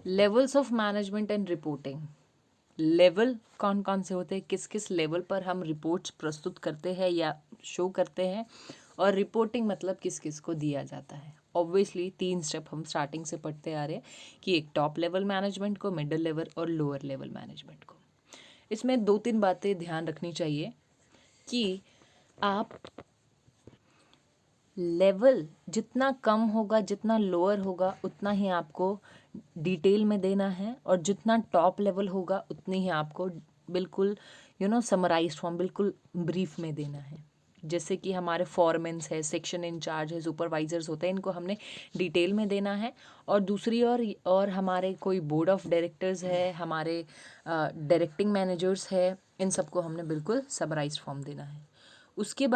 Levels of management and reporting. Level कौन कौन से होते हैं, किस किस लेवल पर हम रिपोर्ट्स प्रस्तुत करते हैं या शो करते हैं, और रिपोर्टिंग मतलब किस किस को दिया जाता है। ऑब्वियसली 3 स्टेप हम स्टार्टिंग से पढ़ते आ रहे हैं कि एक टॉप लेवल मैनेजमेंट को, मिडिल लेवल और लोअर लेवल मैनेजमेंट को। इसमें 2-3 बातें ध्यान रखनी चाहिए कि आप लेवल जितना कम होगा, जितना लोअर होगा, उतना ही आपको डिटेल में देना है, और जितना टॉप लेवल होगा उतनी ही आपको बिल्कुल समराइज्ड फॉर्म, बिल्कुल ब्रीफ में देना है। जैसे कि हमारे फॉरमेन्स है, सेक्शन इंचार्ज है, सुपरवाइजर्स होते हैं, इनको हमने डिटेल में देना है। और दूसरी और हमारे कोई बोर्ड ऑफ डायरेक्टर्स है, हमारे डायरेक्टिंग मैनेजर्स है, इन सबको हमने बिल्कुल समराइज्ड फॉर्म देना है। उसके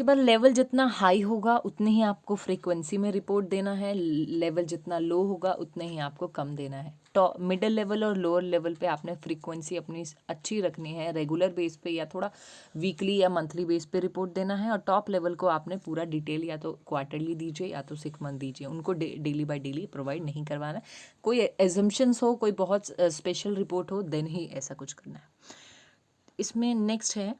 बाद लेवल जितना हाई होगा उतनी ही आपको फ्रीक्वेंसी में रिपोर्ट देना है, लेवल जितना लो होगा उतने ही आपको कम देना है। टॉप मिडिल लेवल और लोअर लेवल पे आपने फ्रीक्वेंसी अपनी अच्छी रखनी है, रेगुलर बेस पे या थोड़ा वीकली या मंथली बेस पे रिपोर्ट देना है। और टॉप लेवल को आपने पूरा डिटेल या तो क्वार्टरली दीजिए या तो 6 मंथ दीजिए, उनको डेली बाय डेली प्रोवाइड नहीं करवाना है। कोई एजम्पशंस हो, कोई बहुत स्पेशल रिपोर्ट हो, देन ही ऐसा कुछ करना है। इसमें नेक्स्ट है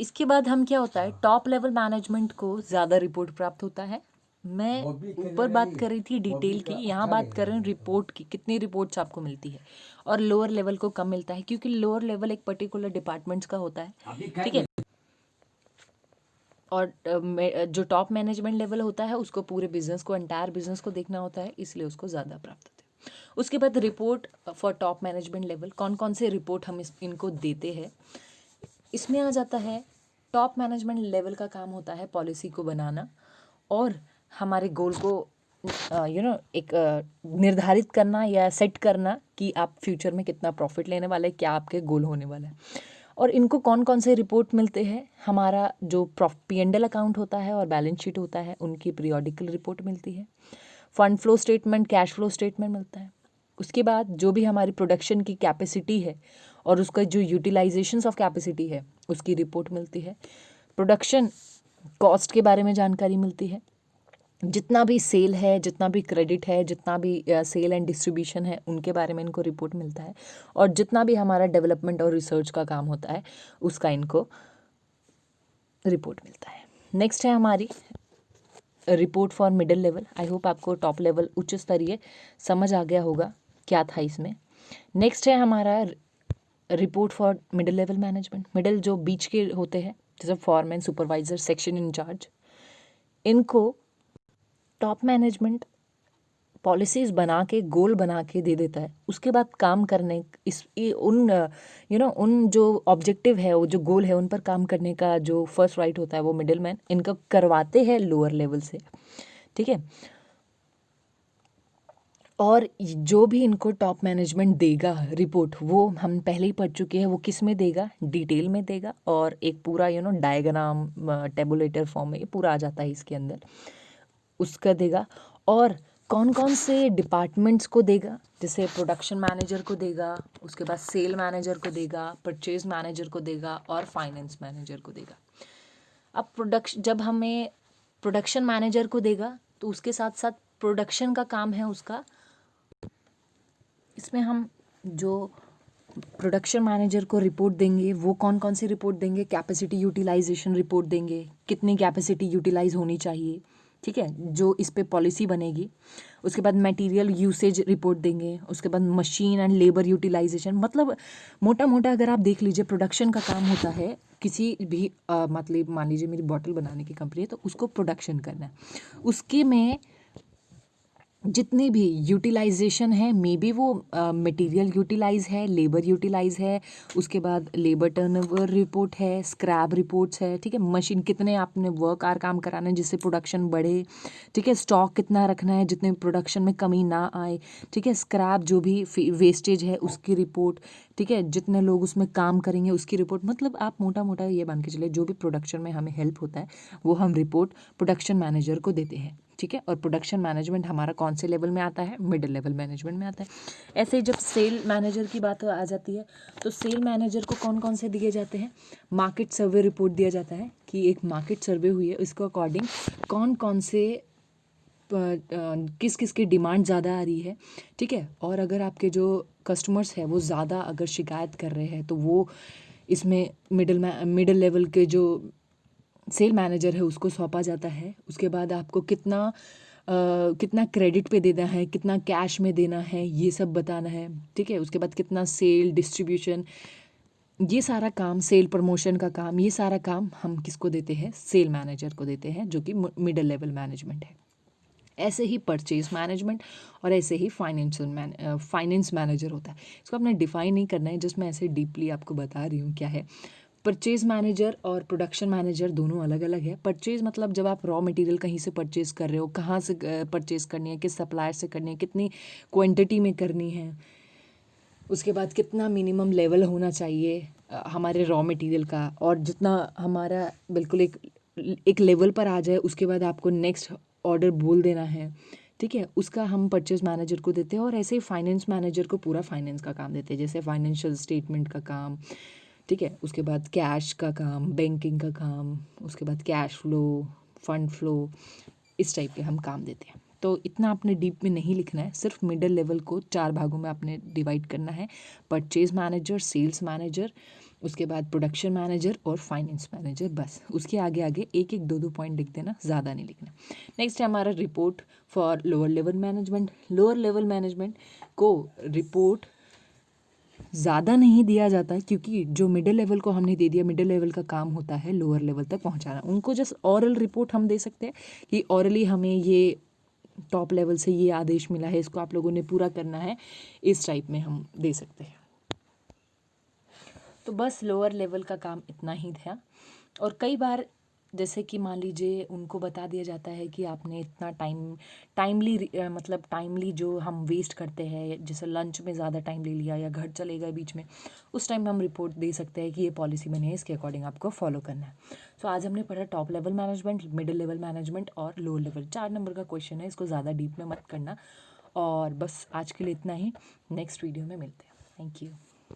इसके बाद हम क्या होता है, टॉप लेवल मैनेजमेंट को ज़्यादा रिपोर्ट प्राप्त होता है। मैं ऊपर बात कर रही थी डिटेल की, यहाँ बात कर रही हूँ रिपोर्ट की, कितनी रिपोर्ट्स आपको मिलती है। और लोअर लेवल को कम मिलता है, क्योंकि लोअर लेवल एक पर्टिकुलर डिपार्टमेंट्स का होता है, ठीक है। और जो टॉप मैनेजमेंट लेवल होता है उसको पूरे बिजनेस को, एंटायर बिजनेस को देखना होता है, इसलिए उसको ज़्यादा प्राप्त होते हैं। उसके बाद report for top management level, कौन कौन से रिपोर्ट हम इनको देते हैं। इसमें आ जाता है टॉप मैनेजमेंट लेवल का काम होता है पॉलिसी को बनाना और हमारे गोल को एक निर्धारित करना या सेट करना कि आप फ्यूचर में कितना प्रॉफिट लेने वाले, क्या आपके गोल होने वाला है। और इनको कौन कौन से रिपोर्ट मिलते हैं, हमारा जो P&L अकाउंट होता है और बैलेंस शीट होता है उनकी पीरियोडिकल रिपोर्ट मिलती है। Fund flow statement, cash flow statement मिलता है। उसके बाद जो भी हमारी प्रोडक्शन की कैपेसिटी है और उसका जो यूटिलाइजेशंस ऑफ कैपेसिटी है उसकी रिपोर्ट मिलती है। प्रोडक्शन कॉस्ट के बारे में जानकारी मिलती है। जितना भी सेल है, जितना भी क्रेडिट है, जितना भी सेल एंड डिस्ट्रीब्यूशन है, उनके बारे में इनको रिपोर्ट मिलता है। और जितना भी हमारा डेवलपमेंट और रिसर्च का काम होता है उसका इनको रिपोर्ट मिलता है। नेक्स्ट है हमारी report for middle level. I hope आपको टॉप लेवल उच्च स्तरीय समझ आ गया होगा क्या था इसमें। नेक्स्ट है हमारा report for middle level management. Middle जो बीच के होते हैं, जैसे फॉरमैन, सुपरवाइजर, सेक्शन इंचार्ज, इनको टॉप मैनेजमेंट पॉलिसीज़ बना के, गोल बना के दे देता है। उसके बाद काम करने उन जो ऑब्जेक्टिव है, वो जो गोल है, उन पर काम करने का जो फर्स्ट राइट होता है वो मिडिल मैन इनका करवाते हैं लोअर लेवल से, ठीक है। और जो भी इनको टॉप मैनेजमेंट देगा रिपोर्ट, वो हम पहले ही पढ़ चुके हैं, वो किस में देगा, डिटेल में देगा। और एक पूरा डायग्राम, टेबुलेटर फॉर्म में ये पूरा आ जाता है इसके अंदर, उसका देगा। और कौन कौन से डिपार्टमेंट्स को देगा, जैसे प्रोडक्शन मैनेजर को देगा, उसके बाद सेल मैनेजर को देगा, परचेज मैनेजर को देगा और फाइनेंस मैनेजर को देगा। अब जब हमें प्रोडक्शन मैनेजर को देगा तो उसके साथ साथ प्रोडक्शन का काम है उसका। इसमें हम जो प्रोडक्शन मैनेजर को रिपोर्ट देंगे वो कौन कौन सी रिपोर्ट देंगे, कैपेसिटी यूटिलाइजेशन रिपोर्ट देंगे, कितनी कैपेसिटी यूटिलाइज होनी चाहिए, ठीक है, जो इस पे पॉलिसी बनेगी। उसके बाद मटेरियल यूसेज रिपोर्ट देंगे। उसके बाद मशीन एंड लेबर यूटिलाइजेशन, मतलब मोटा मोटा अगर आप देख लीजिए, प्रोडक्शन का काम होता है किसी भी मतलब मान लीजिए मेरी बॉटल बनाने की कंपनी है तो उसको प्रोडक्शन करना है, उसके में जितनी भी यूटिलाइजेशन है, मे बी वो मटेरियल यूटिलाइज है, लेबर यूटिलाइज है, उसके बाद लेबर टर्नओवर रिपोर्ट है, स्क्रैप रिपोर्ट्स है, ठीक है, मशीन कितने आपने वर्क आर काम कराना है जिससे प्रोडक्शन बढ़े, ठीक है, स्टॉक कितना रखना है जितने प्रोडक्शन में कमी ना आए, ठीक है, स्क्रैप जो भी वेस्टेज है उसकी रिपोर्ट, ठीक है, जितने लोग उसमें काम करेंगे उसकी रिपोर्ट। मतलब आप मोटा मोटा ये मान के चले जो भी प्रोडक्शन में हमें हेल्प होता है वो हम रिपोर्ट प्रोडक्शन मैनेजर को देते हैं, ठीक है। और प्रोडक्शन मैनेजमेंट हमारा कौन से लेवल में आता है, मिडिल लेवल मैनेजमेंट में आता है। ऐसे ही जब सेल मैनेजर की बात आ जाती है तो सेल मैनेजर को कौन कौन से दिए जाते हैं, मार्केट सर्वे रिपोर्ट दिया जाता है कि एक मार्केट सर्वे हुई है, इसको अकॉर्डिंग कौन कौन से किस किस की डिमांड ज़्यादा आ रही है, ठीक है। और अगर आपके जो कस्टमर्स हैं वो ज़्यादा अगर शिकायत कर रहे हैं तो वो इसमें मिडिल लेवल के जो सेल मैनेजर है उसको सौंपा जाता है। उसके बाद आपको कितना क्रेडिट पे देना है, कितना कैश में देना है, ये सब बताना है, ठीक है। उसके बाद कितना सेल डिस्ट्रीब्यूशन, ये सारा काम, सेल प्रमोशन का काम, ये सारा काम हम किसको देते हैं, सेल मैनेजर को देते हैं, जो कि मिडिल लेवल मैनेजमेंट है। ऐसे ही परचेज मैनेजमेंट और ऐसे ही फाइनेंस मैनेजर होता है। इसको आपने डिफाइन नहीं करना है, जस्ट मैं ऐसे डीपली आपको बता रही हूँ क्या है। परचेज मैनेजर और प्रोडक्शन मैनेजर दोनों अलग अलग है। परचेज मतलब जब आप रॉ मटेरियल कहीं से परचेज कर रहे हो, कहाँ से परचेज करनी है, किस सप्लायर से करनी है, कितनी क्वांटिटी में करनी है, उसके बाद कितना मिनिमम लेवल होना चाहिए हमारे रॉ मटेरियल का, और जितना हमारा बिल्कुल एक लेवल पर आ जाए उसके बाद आपको नेक्स्ट ऑर्डर बोल देना है, ठीक है। उसका हम परचेज मैनेजर को देते हैं। और ऐसे ही फाइनेंस मैनेजर को पूरा फाइनेंस का काम देते हैं, जैसे फाइनेंशियल स्टेटमेंट का काम, ठीक है। उसके बाद कैश का काम, बैंकिंग का काम, उसके बाद कैश फ्लो, फंड फ्लो, इस टाइप के हम काम देते हैं। तो इतना आपने डीप में नहीं लिखना है, सिर्फ मिडिल लेवल को 4 भागों में आपने डिवाइड करना है। परचेज मैनेजर, सेल्स मैनेजर, उसके बाद प्रोडक्शन मैनेजर और फाइनेंस मैनेजर, बस। उसके आगे आगे एक एक दो दो पॉइंट लिख देना, ज़्यादा नहीं लिखना। नेक्स्ट है हमारा report for lower level management. Lower level management को रिपोर्ट ज़्यादा नहीं दिया जाता, क्योंकि जो मिडिल लेवल को हमने दे दिया, मिडिल लेवल का काम होता है लोअर लेवल तक पहुंचाना। उनको जस्ट ऑरल रिपोर्ट हम दे सकते हैं कि ऑरली हमें ये टॉप लेवल से ये आदेश मिला है, इसको आप लोगों ने पूरा करना है, इस टाइप में हम दे सकते हैं। तो बस लोअर लेवल का काम इतना ही था। और कई बार जैसे कि मान लीजिए उनको बता दिया जाता है कि आपने इतना टाइमली जो हम वेस्ट करते हैं, जैसे लंच में ज़्यादा टाइम ले लिया या घर चले गए बीच में, उस टाइम हम रिपोर्ट दे सकते हैं कि ये पॉलिसी बनी है, इसके अकॉर्डिंग आपको फॉलो करना है। सो आज हमने पढ़ा top level management, middle level management और लोअर लेवल। 4 नंबर का क्वेश्चन है, इसको ज़्यादा डीप में मत करना। और बस आज के लिए इतना ही, नेक्स्ट वीडियो में मिलते हैं। Thank you.